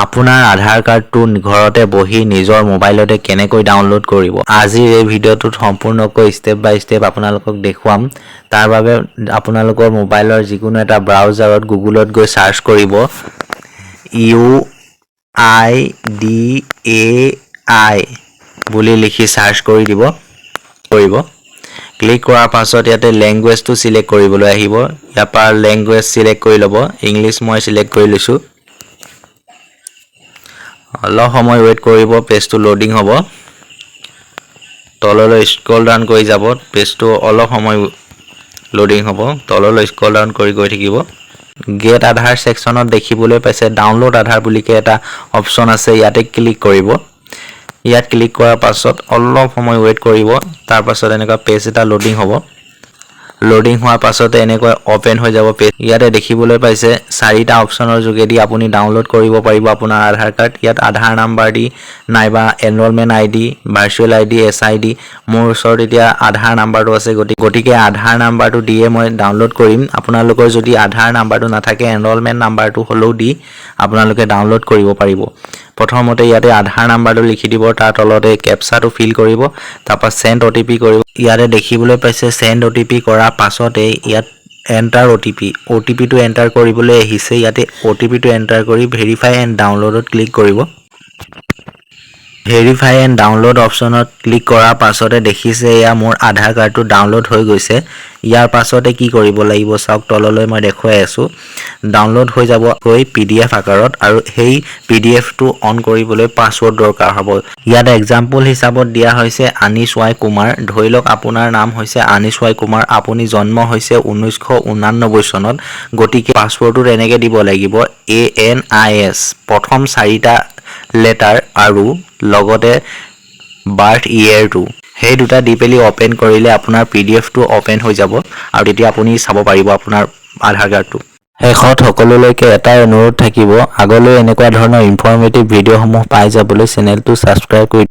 আপোনাৰ আধাৰ কাৰ্ডটো ঘৰতে বহি নিজৰ মোবাইলতে কেনেকৈ ডাউনলোড কৰিব আজিৰ এই ভিডিঅ'টোত সম্পূৰ্ণকৈ ষ্টেপ বাই ষ্টেপ আপোনালোকক দেখুৱাম তাৰ বাবে আপোনালোকৰ মোবাইলৰ যিকোনো এটা ব্ৰাউজাৰত গুগলত গৈ সাৰ্চ কৰিব UIDAI বুলি লিখি সাৰ্চ কৰি দিব ক্লিক কৰাৰ পাছত ইয়াতে ল্যাঙ্গুৱেজটো সিলেক্ট কৰিবলৈ আহিব ইয়াৰ পৰা ল্যাঙ্গুৱেজ সিলেক্ট কৰি ল'ব ইংলিছ মই সিলেক্ট কৰি লৈছো অলপ সময় ওয়েট কৰিব পেজটো লোডিং হ'ব তললৈ স্ক্ৰল ডাউন কৰি যাব পেজটো অলপ সময় লোডিং হ'ব তললৈ স্ক্ৰল ডাউন কৰি গৈ থাকিব গেট আধাৰ সেকশনত দেখিবলৈ পাইছে ডাউনলোড আধাৰ বুলি এটা অপচন আছে ইয়াতে ক্লিক কৰিব ইয়াত ক্লিক কৰাৰ পাছত অলপ সময় ওয়েট কৰিব তাৰ পাছত এনেকা পেজ এটা লোডিং হ'ব লোডিং হোৱাৰ পাছতে এনেকৈ ওপেন হৈ যাব পেজ ইয়াতে দেখিবলৈ পাইছে চাৰিটা অপচনৰ যোগেদি আপুনি ডাউনলোড কৰিব পাৰিব আপোনাৰ আধাৰ কাৰ্ড ইয়াত আধাৰ নাম্বাৰ দি নাইবা enrolment ID virtual ID SID মোৰ ওচৰত এতিয়া আধাৰ নাম্বাৰটো আছে গতিকে আধাৰ নাম্বাৰটো দিয়ে মই ডাউনলোড কৰিম আপোনালোকৰ যদি আধাৰ নাম্বাৰটো নাথাকে এনৰোলমেন্ট নাম্বাৰটো হলও দি আপোনালোকে ডাউনলোড কৰিব পাৰিব প্ৰথমতে ইয়াতে আধাৰ নাম্বাৰটো লিখি দিব তাৰ তলতে ক্যাপচাটো ফিল কৰিব তাৰপা সেন্ড ওটিপি কৰিব ইয়াতে দেখিবলৈ পাইছে সেন্ড ওটিপি কৰা পাছতে ইয়াত এন্টাৰ ওটিপি টো এন্টাৰ কৰিবলৈ আহিছে ইয়াতে ওটিপি টো এন্টাৰ কৰি ভেৰিফাই এণ্ড ডাউনলোডত ক্লিক কৰিব ভেৰিফাই এণ্ড ডাউনলোড অপচনত ক্লিক কৰাৰ পাছতে দেখিছে এয়া মোৰ আধাৰ কাৰ্ডটো ডাউনলোড হৈ গৈছে ইয়াৰ পাছতে কি কৰিব লাগিব চাওক তললৈ মই দেখুৱাই আছো ডাউনলোড হৈ যাব গৈ পিডিএফ আকাৰত আৰু সেই পিডিএফ টো অন কৰিবলৈ পাসওয়াৰ্ড দৰকাৰ হ'ব ইয়াত এক্সাম্পল হিচাপত দিয়া হৈছে আনিশ ওয়াই কুমাৰ ধৰিলক আপোনাৰ নাম হৈছে আনিশ ওয়াই কুমাৰ আপুনি জন্ম হৈছে 1989 চনত গতিকে পাসওয়াৰ্ডটো এনেকৈ দিব লাগিব ANIS প্ৰথম চাৰিটা লেটাৰ আৰু লগতে বাৰ্থ ইয়াৰটো সেই দুটা দি পেলি ওপেন কৰিলে আপোনাৰ পিডিএফ টো ওপেন হৈ যাব আৰু তেতিয়া আপুনি চাব পাৰিব আপোনাৰ আধাৰ কাৰ্ডটো শেষত সকলোলৈকে এটা অনুৰোধ থাকিব আগলৈ এনেকুৱা ধৰণৰ ইনফৰমেটিভ ভিডিঅ'সমূহ পাই যাবলৈ চেনেলটো সাবস্ক্ৰাইব কৰি